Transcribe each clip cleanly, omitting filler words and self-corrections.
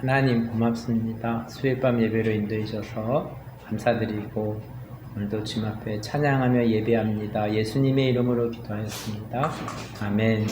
하나님 고맙습니다. 수요일 밤 예배로 인도해 주셔서 감사드리고 오늘도 주님 앞에 찬양하며 예배합니다. 예수님의 이름으로 기도하였습니다. 아멘.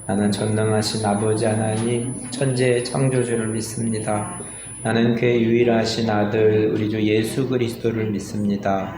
나는 전능하신 아버지 하나님 천지의 창조주를 믿습니다. 나는 그의 유일하신 아들 우리 주 예수 그리스도를 믿습니다.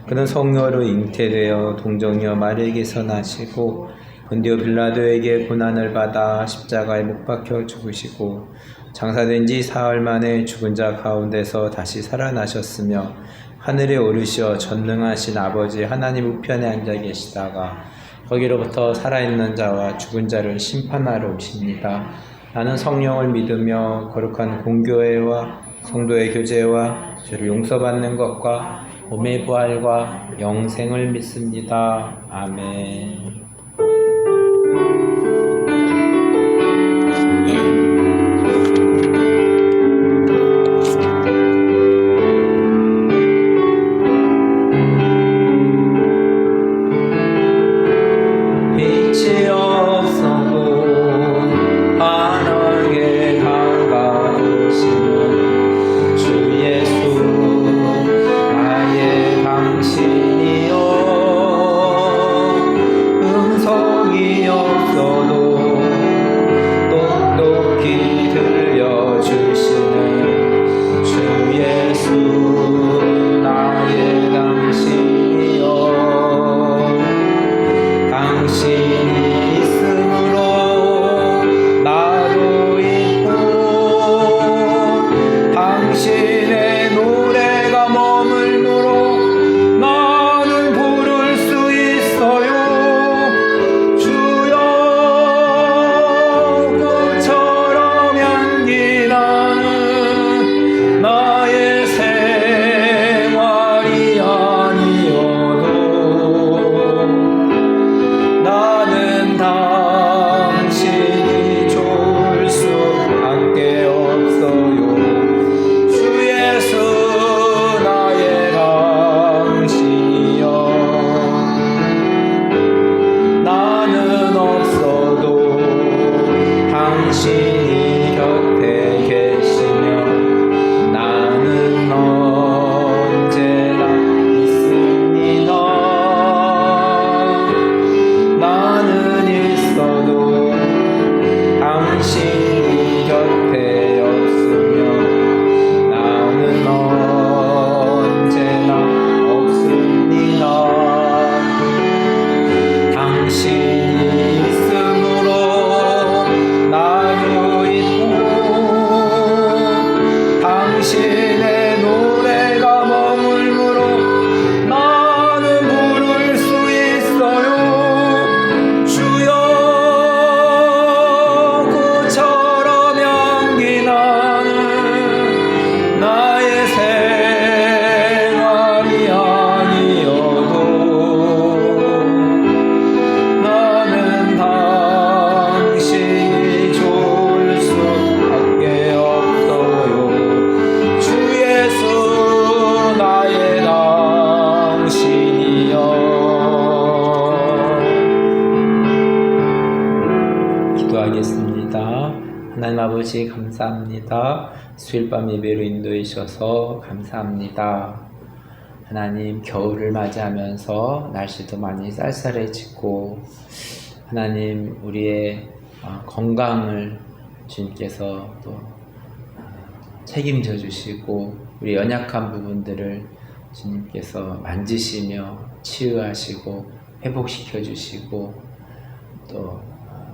그는 성녀로 잉태되어 동정녀 마리아에게서 나시고 본디오 빌라도에게 고난을 받아 십자가에 못 박혀 죽으시고 장사된 지 사흘 만에 죽은 자 가운데서 다시 살아나셨으며 하늘에 오르시어 전능하신 아버지 하나님 우편에 앉아 계시다가 거기로부터 살아있는 자와 죽은 자를 심판하러 오십니다. 나는 성령을 믿으며 거룩한 공교회와 성도의 교제와 죄를 용서받는 것과 몸의 부활과 영생을 믿습니다. 아멘. 하나님 아버지 감사합니다. 수요일 밤 예배로 인도해 주셔서 감사합니다. 하나님 겨울을 맞이하면서 날씨도 많이 쌀쌀해지고 하나님 우리의 건강을 주님께서 또 책임져 주시고 우리 연약한 부분들을 주님께서 만지시며 치유하시고 회복시켜 주시고 또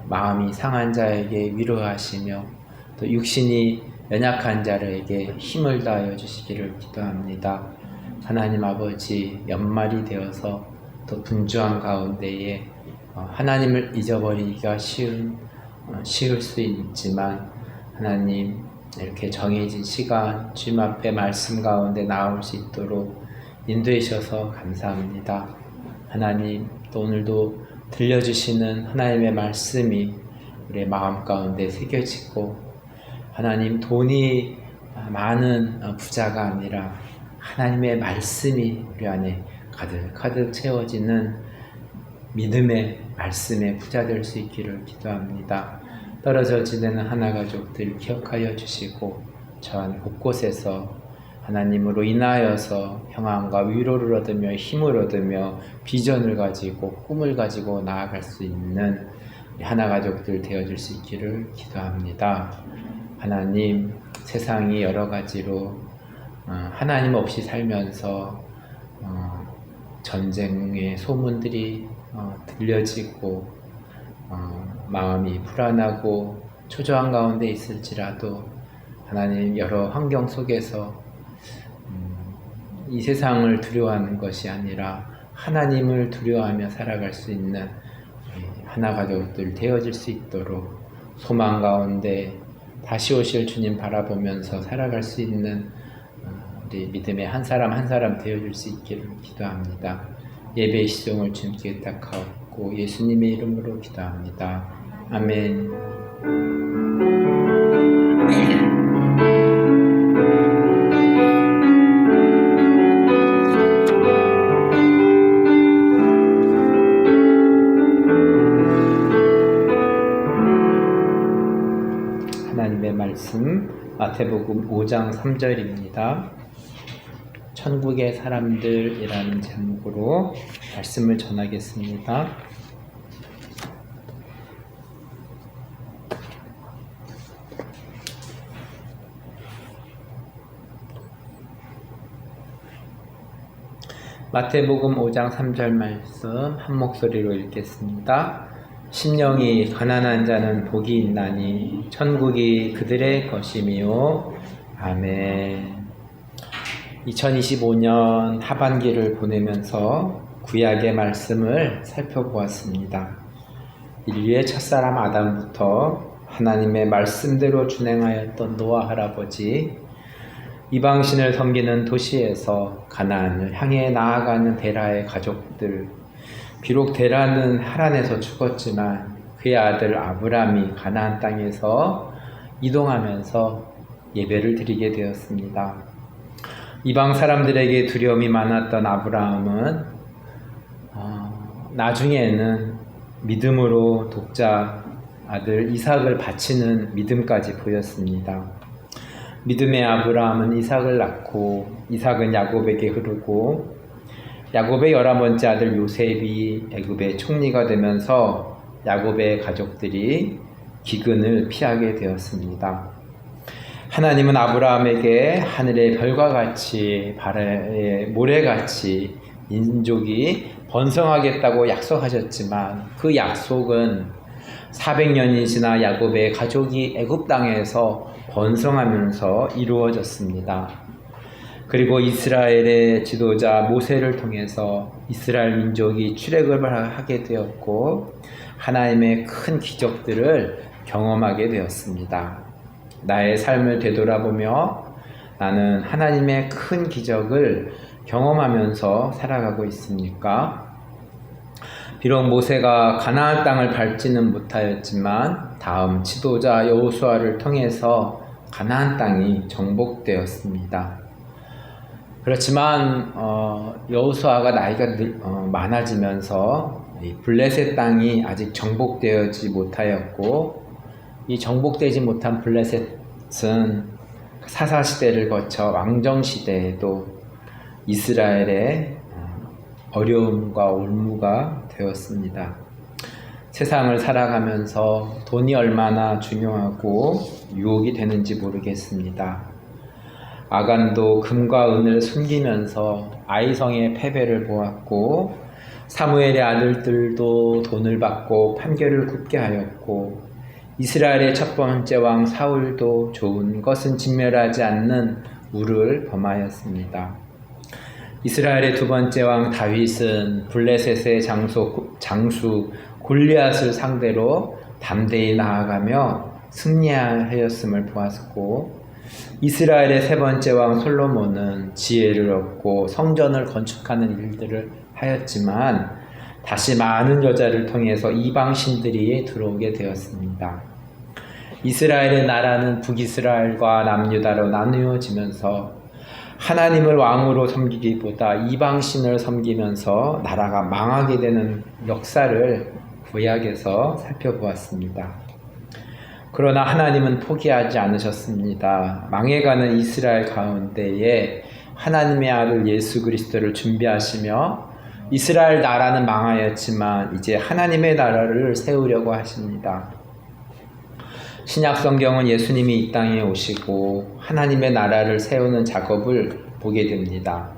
마음이 상한 자에게 위로하시며 또 육신이 연약한 자에게 힘을 다하여 주시기를 기도합니다. 하나님 아버지 연말이 되어서 또 분주한 가운데에 하나님을 잊어버리기가 쉬울 수 있지만 하나님 이렇게 정해진 시간 주님 앞에 말씀 가운데 나올 수 있도록 인도해 주셔서 감사합니다. 하나님 또 오늘도 들려주시는 하나님의 말씀이 우리의 마음 가운데 새겨지고 하나님 돈이 많은 부자가 아니라 하나님의 말씀이 우리 안에 가득 채워지는 믿음의 말씀의 부자 될 수 있기를 기도합니다. 떨어져 지내는 하나가족들 기억하여 주시고 저 안 곳곳에서 하나님으로 인하여서 평안과 위로를 얻으며 힘을 얻으며 비전을 가지고 꿈을 가지고 나아갈 수 있는 하나가족들 되어줄 수 있기를 기도합니다. 하나님 세상이 여러 가지로 하나님 없이 살면서 전쟁의 소문들이 들려지고 마음이 불안하고 초조한 가운데 있을지라도 하나님 여러 환경 속에서 이 세상을 두려워하는 것이 아니라 하나님을 두려워하며 살아갈 수 있는 하나가족들 되어질 수 있도록 소망 가운데 다시 오실 주님 바라보면서 살아갈 수 있는 우리 믿음의 한 사람 한 사람 되어줄 수 있기를 기도합니다. 예배의 시종을 주님께 탁하옵고 예수님의 이름으로 기도합니다. 아멘. 하나님의 말씀 마태복음 5장 3절입니다. 천국의 사람들이라는 제목으로 말씀을 전하겠습니다. 마태복음 5장 3절 말씀 한 목소리로 읽겠습니다. 심령이 가난한 자는 복이 있나니 천국이 그들의 것이미요. 아멘. 2025년 하반기를 보내면서 구약의 말씀을 살펴보았습니다. 인류의 첫사람 아담부터 하나님의 말씀대로 준행하였던 노아 할아버지, 이방신을 섬기는 도시에서 가나안을 향해 나아가는 데라의 가족들, 비록 데라는 하란에서 죽었지만 그의 아들 아브람이 가나안 땅에서 이동하면서 예배를 드리게 되었습니다. 이방 사람들에게 두려움이 많았던 아브라함은 나중에는 믿음으로 독자 아들 이삭을 바치는 믿음까지 보였습니다. 믿음의 아브라함은 이삭을 낳고 이삭은 야곱에게 흐르고 야곱의 11번째 아들 요셉이 애굽의 총리가 되면서 야곱의 가족들이 기근을 피하게 되었습니다. 하나님은 아브라함에게 하늘의 별과 같이 바다의 모래같이 민족이 번성하겠다고 약속하셨지만 그 약속은 400년이 지나 야곱의 가족이 애굽 땅에서 번성하면서 이루어졌습니다. 그리고 이스라엘의 지도자 모세를 통해서 이스라엘 민족이 출애굽을 하게 되었고 하나님의 큰 기적들을 경험하게 되었습니다. 나의 삶을 되돌아보며 나는 하나님의 큰 기적을 경험하면서 살아가고 있습니까? 비록 모세가 가나안 땅을 밟지는 못하였지만 다음 지도자 여호수아를 통해서 가나안 땅이 정복되었습니다. 그렇지만 여호수아가 나이가 많아지면서 블레셋 땅이 아직 정복되지 못하였고 이 정복되지 못한 블레셋은 사사시대를 거쳐 왕정시대에도 이스라엘의 어려움과 올무가 되었습니다. 세상을 살아가면서 돈이 얼마나 중요하고 유혹이 되는지 모르겠습니다. 아간도 금과 은을 숨기면서 아이성의 패배를 보았고, 사무엘의 아들들도 돈을 받고 판결을 굽게 하였고, 이스라엘의 첫 번째 왕 사울도 좋은 것은 진멸하지 않는 우를 범하였습니다. 이스라엘의 두 번째 왕 다윗은 블레셋의 장수 골리앗을 상대로 담대히 나아가며 승리하였음을 보았고, 이스라엘의 세 번째 왕 솔로몬은 지혜를 얻고 성전을 건축하는 일들을 하였지만 다시 많은 여자를 통해서 이방신들이 들어오게 되었습니다. 이스라엘의 나라는 북이스라엘과 남유다로 나누어지면서 하나님을 왕으로 섬기기보다 이방신을 섬기면서 나라가 망하게 되는 역사를 구약에서 살펴보았습니다. 그러나 하나님은 포기하지 않으셨습니다. 망해가는 이스라엘 가운데에 하나님의 아들 예수 그리스도를 준비하시며 이스라엘 나라는 망하였지만 이제 하나님의 나라를 세우려고 하십니다. 신약 성경은 예수님이 이 땅에 오시고 하나님의 나라를 세우는 작업을 보게 됩니다.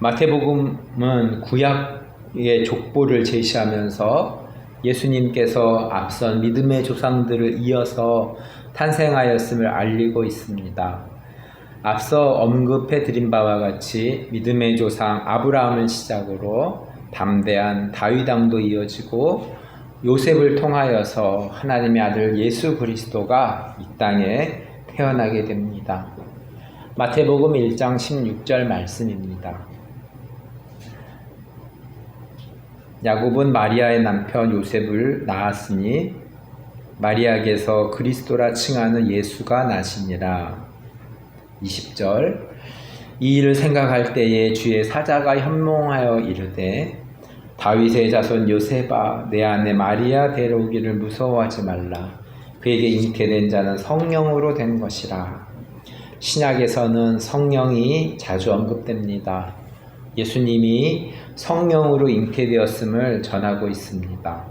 마태복음은 구약의 족보를 제시하면서 예수님께서 앞선 믿음의 조상들을 이어서 탄생하였음을 알리고 있습니다. 앞서 언급해 드린 바와 같이 믿음의 조상 아브라함을 시작으로 담대한 다윗 왕도 이어지고 요셉을 통하여서 하나님의 아들 예수 그리스도가 이 땅에 태어나게 됩니다. 마태복음 1장 16절 말씀입니다. 야곱은 마리아의 남편 요셉을 낳았으니 마리아께서 그리스도라 칭하는 예수가 나시니라. 20절 이 일을 생각할 때에 주의 사자가 현몽하여 이르되 다윗의 자손 요셉아 내 아내 마리아 데려오기를 무서워하지 말라. 그에게 잉태된 자는 성령으로 된 것이라. 신약에서는 성령이 자주 언급됩니다. 예수님이 성령으로 잉태되었음을 전하고 있습니다.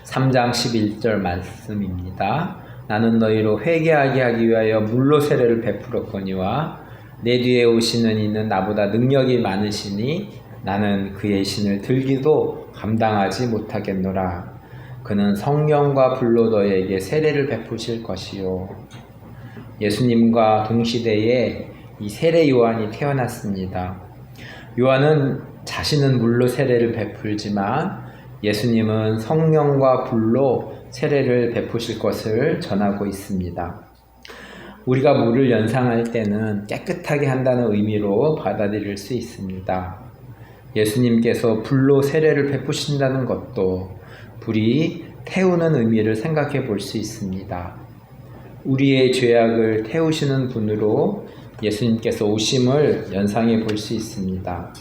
3장 11절 말씀입니다. 나는 너희로 회개하게 하기 위하여 물로 세례를 베풀었거니와 내 뒤에 오시는 이는 나보다 능력이 많으시니 나는 그의 신을 들기도 감당하지 못하겠노라. 그는 성령과 불로 너희에게 세례를 베푸실 것이요. 예수님과 동시대에 이 세례 요한이 태어났습니다. 요한은 자신은 물로 세례를 베풀지만 예수님은 성령과 불로 세례를 베푸실 것을 전하고 있습니다. 우리가 물을 연상할 때는 깨끗하게 한다는 의미로 받아들일 수 있습니다. 예수님께서 불로 세례를 베푸신다는 것도 불이 태우는 의미를 생각해 볼 수 있습니다. 우리의 죄악을 태우시는 분으로 예수님께서 오심을 연상해 볼 수 있습니다.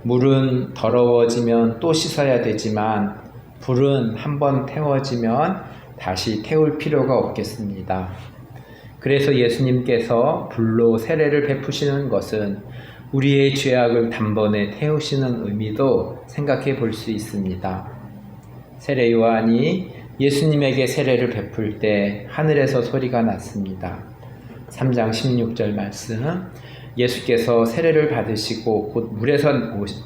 물은 더러워지면 또 씻어야 되지만 불은 한번 태워지면 다시 태울 필요가 없겠습니다. 그래서 예수님께서 불로 세례를 베푸시는 것은 우리의 죄악을 단번에 태우시는 의미도 생각해 볼 수 있습니다. 세례 요한이 예수님에게 세례를 베풀 때 하늘에서 소리가 났습니다. 3장 16절 말씀 예수께서 세례를 받으시고 곧 물에서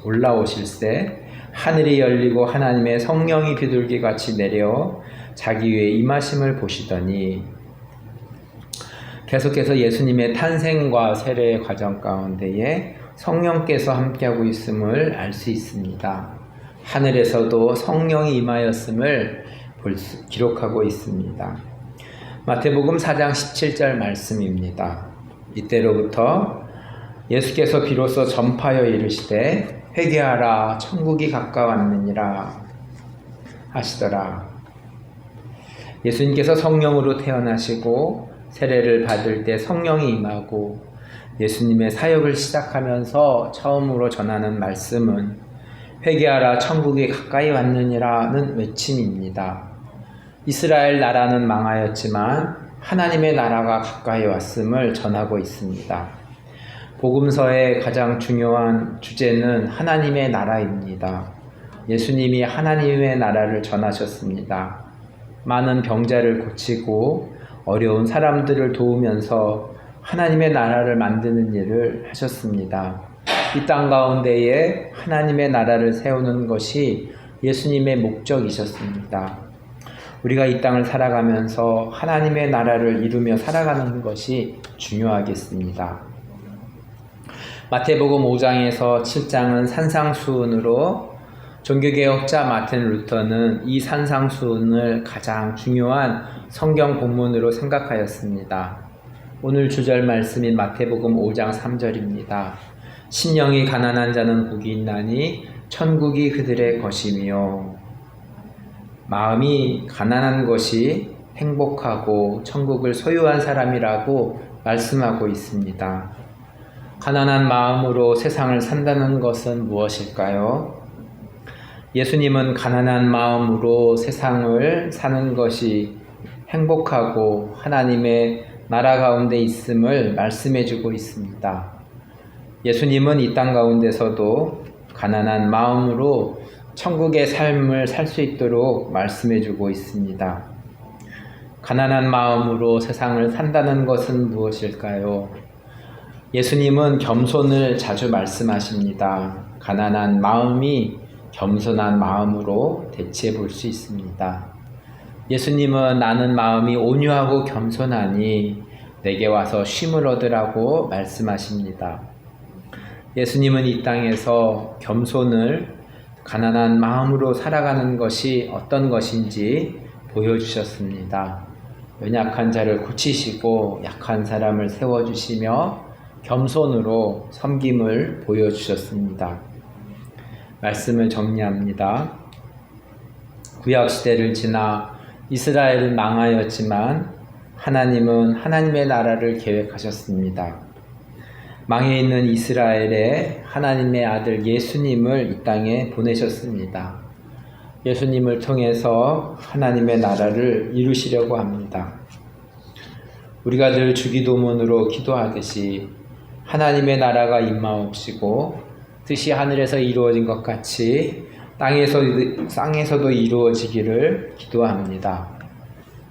올라오실새 하늘이 열리고 하나님의 성령이 비둘기같이 내려 자기 위에 임하심을 보시더니 계속해서 예수님의 탄생과 세례의 과정 가운데에 성령께서 함께하고 있음을 알 수 있습니다. 하늘에서도 성령이 임하였음을 기록하고 있습니다. 마태복음 4장 17절 말씀입니다. 이때로부터 예수께서 비로소 전파하여 이르시되 회개하라 천국이 가까웠느니라 하시더라. 예수님께서 성령으로 태어나시고 세례를 받을 때 성령이 임하고 예수님의 사역을 시작하면서 처음으로 전하는 말씀은 회개하라 천국이 가까이 왔느니라는 외침입니다. 이스라엘 나라는 망하였지만 하나님의 나라가 가까이 왔음을 전하고 있습니다. 복음서의 가장 중요한 주제는 하나님의 나라입니다. 예수님이 하나님의 나라를 전하셨습니다. 많은 병자를 고치고 어려운 사람들을 도우면서 하나님의 나라를 만드는 일을 하셨습니다. 이 땅 가운데에 하나님의 나라를 세우는 것이 예수님의 목적이셨습니다. 우리가 이 땅을 살아가면서 하나님의 나라를 이루며 살아가는 것이 중요하겠습니다. 마태복음 5장에서 7장은 산상수훈으로 종교개혁자 마틴 루터는 이 산상수훈을 가장 중요한 성경 본문으로 생각하였습니다. 오늘 주절 말씀인 마태복음 5장 3절입니다. 심령이 가난한 자는 복이 있나니 천국이 그들의 것이며, 마음이 가난한 것이 행복하고 천국을 소유한 사람이라고 말씀하고 있습니다. 가난한 마음으로 세상을 산다는 것은 무엇일까요? 예수님은 가난한 마음으로 세상을 사는 것이 행복하고 하나님의 나라 가운데 있음을 말씀해주고 있습니다. 예수님은 이 땅 가운데서도 가난한 마음으로 천국의 삶을 살 수 있도록 말씀해주고 있습니다. 가난한 마음으로 세상을 산다는 것은 무엇일까요? 예수님은 겸손을 자주 말씀하십니다. 가난한 마음이 겸손한 마음으로 대체해 볼 수 있습니다. 예수님은 나는 마음이 온유하고 겸손하니 내게 와서 쉼을 얻으라고 말씀하십니다. 예수님은 이 땅에서 겸손을 가난한 마음으로 살아가는 것이 어떤 것인지 보여주셨습니다. 연약한 자를 고치시고 약한 사람을 세워주시며 겸손으로 섬김을 보여주셨습니다. 말씀을 정리합니다. 구약시대를 지나 이스라엘은 망하였지만 하나님은 하나님의 나라를 계획하셨습니다. 망해 있는 이스라엘에 하나님의 아들 예수님을 이 땅에 보내셨습니다. 예수님을 통해서 하나님의 나라를 이루시려고 합니다. 우리가 늘 주기도문으로 기도하듯이 하나님의 나라가 임하옵시고 뜻이 하늘에서 이루어진 것 같이 땅에서도 이루어지기를 기도합니다.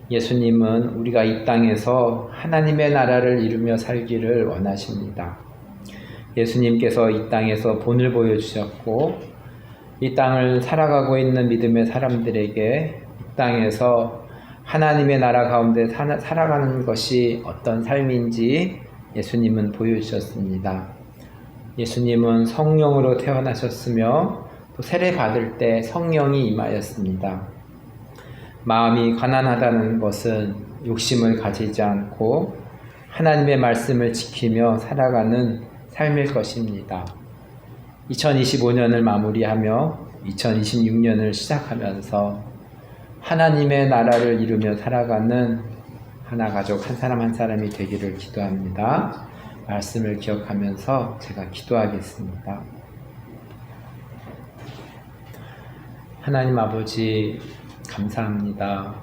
예수님은 우리가 이 땅에서 하나님의 나라를 이루며 살기를 원하십니다. 예수님께서 이 땅에서 본을 보여주셨고 이 땅을 살아가고 있는 믿음의 사람들에게 이 땅에서 하나님의 나라 가운데 살아가는 것이 어떤 삶인지 예수님은 보여주셨습니다. 예수님은 성령으로 태어나셨으며 또 세례 받을 때 성령이 임하였습니다. 마음이 가난하다는 것은 욕심을 가지지 않고 하나님의 말씀을 지키며 살아가는 삶일 것입니다. 2025년을 마무리하며 2026년을 시작하면서 하나님의 나라를 이루며 살아가는 하나가족 한 사람 한 사람이 되기를 기도합니다. 말씀을 기억하면서 제가 기도하겠습니다. 하나님 아버지 감사합니다.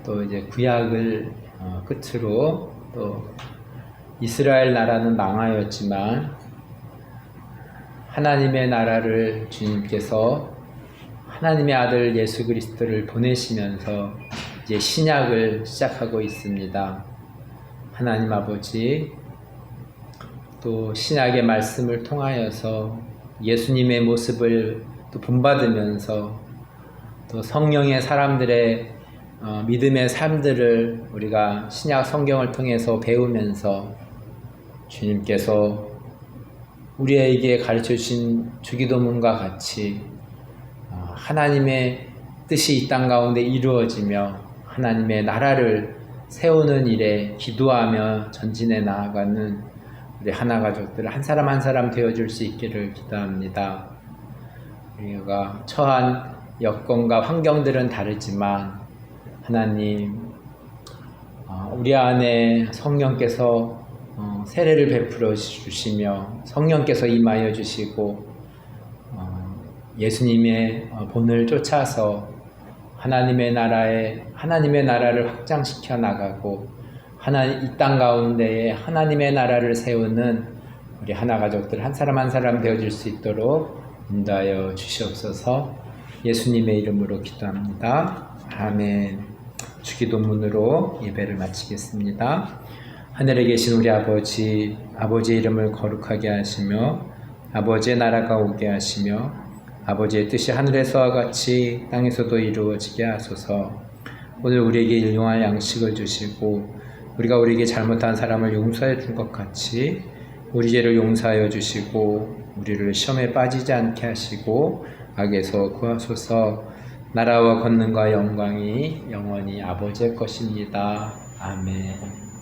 또 이제 구약을 끝으로 또 이스라엘 나라는 망하였지만 하나님의 나라를 주님께서 하나님의 아들 예수 그리스도를 보내시면서 이제 신약을 시작하고 있습니다. 하나님 아버지, 또 신약의 말씀을 통하여서 예수님의 모습을 또 본받으면서 또 성령의 사람들의 믿음의 삶들을 우리가 신약 성경을 통해서 배우면서 주님께서 우리에게 가르쳐 주신 주기도문과 같이 하나님의 뜻이 이 땅 가운데 이루어지며 하나님의 나라를 세우는 일에 기도하며 전진해 나아가는 우리 하나가족들 한 사람 한 사람 되어줄 수 있기를 기도합니다. 우리가 처한 여건과 환경들은 다르지만 하나님, 우리 안에 성령께서 세례를 베풀어 주시며 성령께서 임하여 주시고 예수님의 본을 쫓아서 하나님의 나라를 확장시켜 나가고 이 땅 가운데에 하나님의 나라를 세우는 우리 하나 가족들 한 사람 한 사람 되어질 수 있도록 인도하여 주시옵소서. 예수님의 이름으로 기도합니다. 아멘. 주기도문으로 예배를 마치겠습니다. 하늘에 계신 우리 아버지, 아버지의 이름을 거룩하게 하시며 아버지의 나라가 오게 하시며 아버지의 뜻이 하늘에서와 같이 땅에서도 이루어지게 하소서. 오늘 우리에게 일용할 양식을 주시고 우리가 우리에게 잘못한 사람을 용서해 준 것 같이 우리 죄를 용서하여 주시고 우리를 시험에 빠지지 않게 하시고 악에서 구하소서. 나라와 권능과 영광이 영원히 아버지의 것입니다. 아멘.